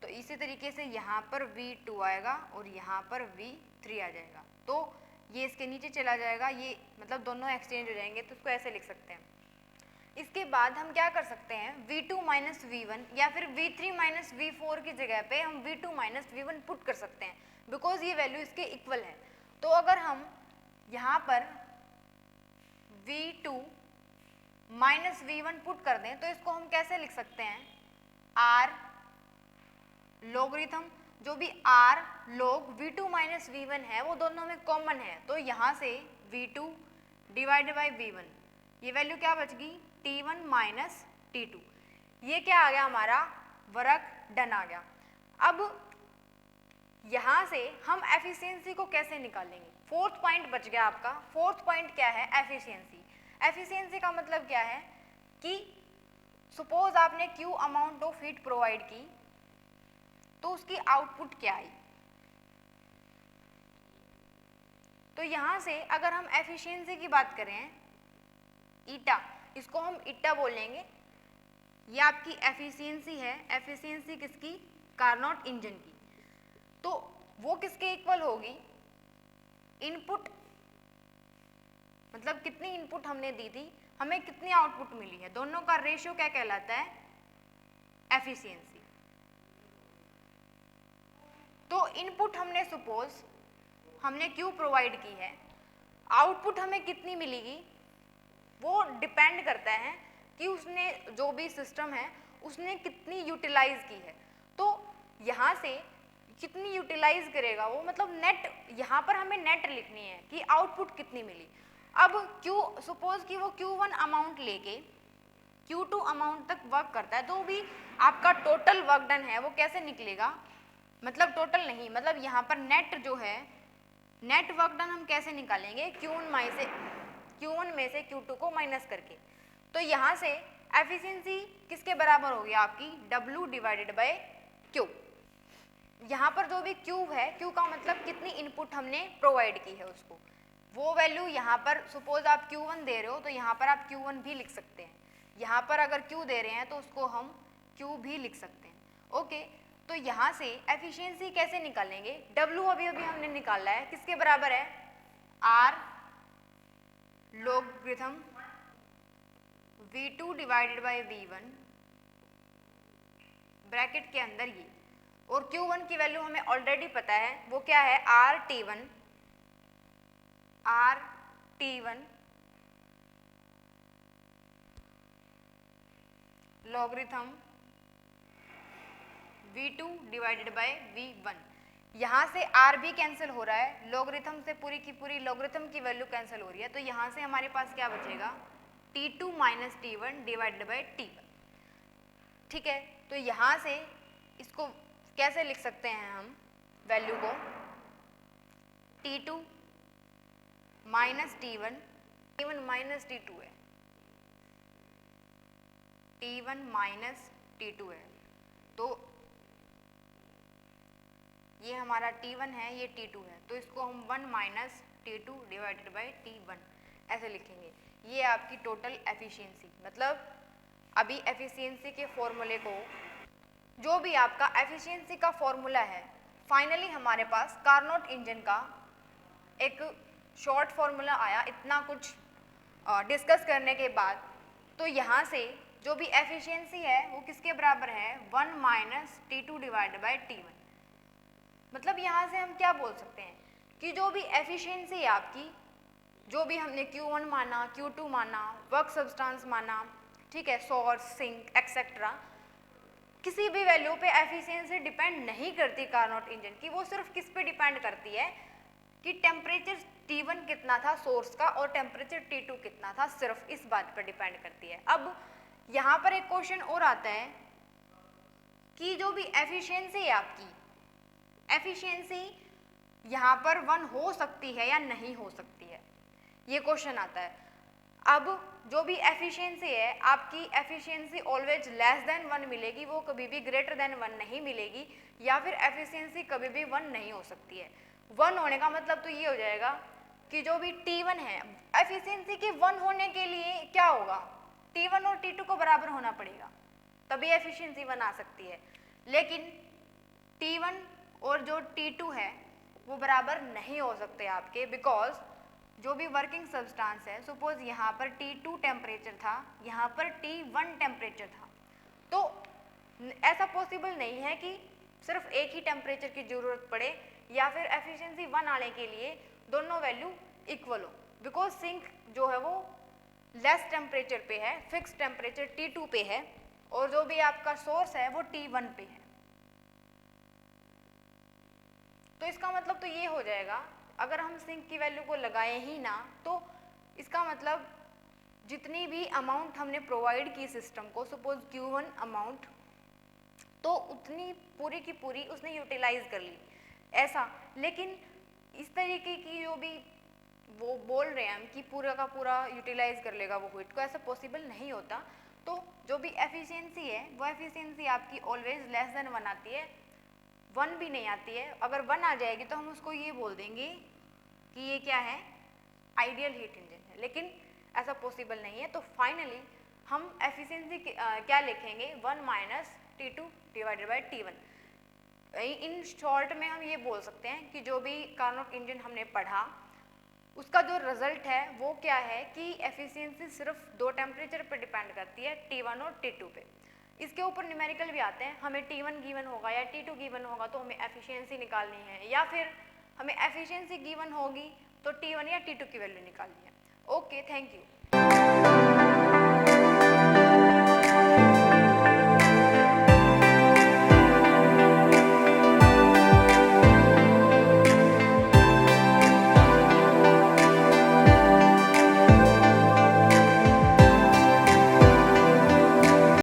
तो इसी तरीके से यहाँ पर V2 आएगा और यहाँ पर V3 आ जाएगा। तो ये इसके नीचे चला जाएगा, ये मतलब दोनों एक्सचेंज हो जाएंगे, तो इसको ऐसे लिख सकते हैं। इसके बाद हम क्या कर सकते हैं, V2 माइनस V1 या फिर V3 माइनस V4 की जगह पे हम V2 माइनस V1 पुट कर सकते हैं, बिकॉज ये वैल्यू इसके इक्वल है। तो अगर हम यहाँ पर V2 माइनस V1 पुट कर दें तो इसको हम कैसे लिख सकते हैं, R लोगरिथम, जो भी R log V2 minus V1 है वो दोनों में कॉमन है, तो यहाँ से V2 डिवाइडेड बाई V1, ये वैल्यू क्या बच गई, T1 माइनस T2। ये क्या आ गया, हमारा वर्क डन आ गया। अब यहाँ से हम एफिशिएंसी को कैसे निकालेंगे, फोर्थ पॉइंट बच गया आपका। फोर्थ पॉइंट क्या है, एफिशिएंसी। एफिशिएंसी का मतलब क्या है कि सपोज आपने Q amount of heat provide की, तो उसकी आउटपुट क्या आई। तो यहाँ से अगर हम एफिशिएंसी की बात करें, ईटा, इसको हम ईटा बोलेंगे, ये आपकी एफिशिएंसी है। एफिशिएंसी किसकी, कार्नोट इंजन की। तो वो किसके इक्वल होगी, इनपुट, मतलब कितनी इनपुट हमने दी थी, हमें कितनी आउटपुट मिली है, दोनों का रेशियो क्या कहलाता है, एफिशिएंसी। तो इनपुट हमने सपोज हमने Q प्रोवाइड की है, आउटपुट हमें कितनी मिलेगी, वो डिपेंड करता है कि उसने जो भी सिस्टम है उसने कितनी यूटिलाइज की है। तो यहाँ से कितनी यूटिलाइज करेगा वो, मतलब नेट, यहाँ पर हमें नेट लिखनी है कि आउटपुट कितनी मिली। अब Q सपोज कि वो Q1 अमाउंट लेके Q2 अमाउंट तक वर्क करता है, तो भी आपका टोटल वर्क डन है वो कैसे निकलेगा, मतलब टोटल नहीं, मतलब यहाँ पर नेट जो है, नेट वर्क डन हम कैसे निकालेंगे, Q1 में से Q2 को माइनस करके। तो यहाँ से एफिशिएंसी किसके बराबर होगी आपकी, W डिवाइडेड बाय Q। यहाँ पर जो भी Q है, Q का मतलब कितनी इनपुट हमने प्रोवाइड की है उसको, वो वैल्यू यहाँ पर सपोज आप Q1 दे रहे हो तो यहाँ पर आप Q1 भी लिख सकते हैं, यहाँ पर अगर Q दे रहे हैं तो उसको हम Q भी लिख सकते हैं। ओके, तो यहाँ से एफिशिएंसी कैसे निकालेंगे, W अभी हमने निकाला है, किसके बराबर है, R logarithm V2 divided by V1 bracket के अंदर ये, और Q1 की वैल्यू हमें ऑलरेडी पता है, वो क्या है, RT1 logarithm V2 divided by V1। यहाँ से R भी कैंसिल हो रहा है, लॉगरिथम से पूरी की पूरी लॉगरिथम की वैल्यू कैंसिल हो रही है, तो यहाँ से हमारे पास क्या बचेगा, T2 minus T1 divided by T1। ठीक है, तो यहाँ से इसको कैसे लिख सकते हैं हम वैल्यू को, T2 minus T1, T1 minus T2 है, T1 माइनस T2 है, तो ये हमारा T1 है, ये T2 है, तो इसको हम 1 minus T2 divided by T1 ऐसे लिखेंगे। ये आपकी टोटल एफिशिएंसी, मतलब अभी एफिशिएंसी के फॉर्मूले को, जो भी आपका एफिशिएंसी का फॉर्मूला है, फाइनली हमारे पास कार्नोट इंजन का एक शॉर्ट फॉर्मूला आया, इतना कुछ डिस्कस करने के बाद। तो यहाँ से जो भी एफिशिएंसी है वो किसके बराबर है, 1 minus T2 divided by T1। मतलब यहाँ से हम क्या बोल सकते हैं कि जो भी एफिशिएंसी है आपकी, जो भी हमने Q1 माना, Q2 माना, वर्क सब्सटेंस माना, ठीक है, सोर्स, सिंक एक्सेट्रा, किसी भी वैल्यू पे एफिशिएंसी डिपेंड नहीं करती कार्नोट इंजन की, वो सिर्फ किस पे डिपेंड करती है कि टेम्परेचर T1 कितना था सोर्स का और टेम्परेचर T2 कितना था, सिर्फ इस बात पर डिपेंड करती है। अब यहाँ पर एक क्वेश्चन और आता है कि जो भी एफिशिएंसी है आपकी, एफिशिएंसी यहाँ पर 1 हो सकती है या नहीं हो सकती है, ये क्वेश्चन आता है। अब जो भी एफिशिएंसी है आपकी, एफिशिएंसी ऑलवेज लेस देन 1 मिलेगी, वो कभी भी ग्रेटर देन 1 नहीं मिलेगी, या फिर एफिशिएंसी कभी भी 1 नहीं हो सकती है। 1 होने का मतलब तो ये हो जाएगा कि जो भी T1 है, एफिशिएंसी के 1 होने के लिए क्या होगा, T1 और T2 को बराबर होना पड़ेगा, तभी एफिशिएंसी 1 आ सकती है। लेकिन T1 और जो T2 है वो बराबर नहीं हो सकते आपके, बिकॉज जो भी वर्किंग सब्सटेंस है, सपोज यहाँ पर T2 टेम्परेचर था, यहाँ पर T1 टेम्परेचर था, तो ऐसा पॉसिबल नहीं है कि सिर्फ एक ही टेम्परेचर की ज़रूरत पड़े या फिर एफिशिएंसी 1 आने के लिए दोनों वैल्यू इक्वल हो, बिकॉज सिंक जो है वो लेस टेम्परेचर पे है, फिक्स टेम्परेचर T2 पे है, और जो भी आपका सोर्स है वो T1 पे है। तो इसका मतलब तो ये हो जाएगा, अगर हम सिंक की वैल्यू को लगाए ही ना, तो इसका मतलब जितनी भी अमाउंट हमने प्रोवाइड की सिस्टम को, सपोज Q1 अमाउंट, तो उतनी पूरी की पूरी उसने यूटिलाइज कर ली ऐसा। लेकिन इस तरीके की जो भी वो बोल रहे हैं हम कि पूरा का पूरा यूटिलाइज कर लेगा वो हीट को, ऐसा पॉसिबल नहीं होता। तो जो भी एफिशिएंसी है वो एफिशिएंसी आपकी ऑलवेज लेस देन 1 आती है, 1 भी नहीं आती है। अगर 1 आ जाएगी तो हम उसको ये बोल देंगे कि ये क्या है, आइडियल हीट इंजन है, लेकिन ऐसा पॉसिबल नहीं है। तो फाइनली हम एफिशिएंसी क्या लिखेंगे, 1 minus T2 divided by T1। In short में हम ये बोल सकते हैं कि जो भी कार्नोट इंजन हमने पढ़ा उसका जो रिजल्ट है वो क्या है कि एफिशिएंसी सिर्फ 2 टेम्परेचर पर डिपेंड करती है, T1 और T2 पे। इसके ऊपर न्यूमेरिकल भी आते हैं, हमें T1 गिवन होगा या T2 गिवन होगा तो हमें एफिशिएंसी निकालनी है, या फिर हमें एफिशिएंसी गिवन होगी तो T1 या T2 की वैल्यू निकालनी है। Okay, thank you.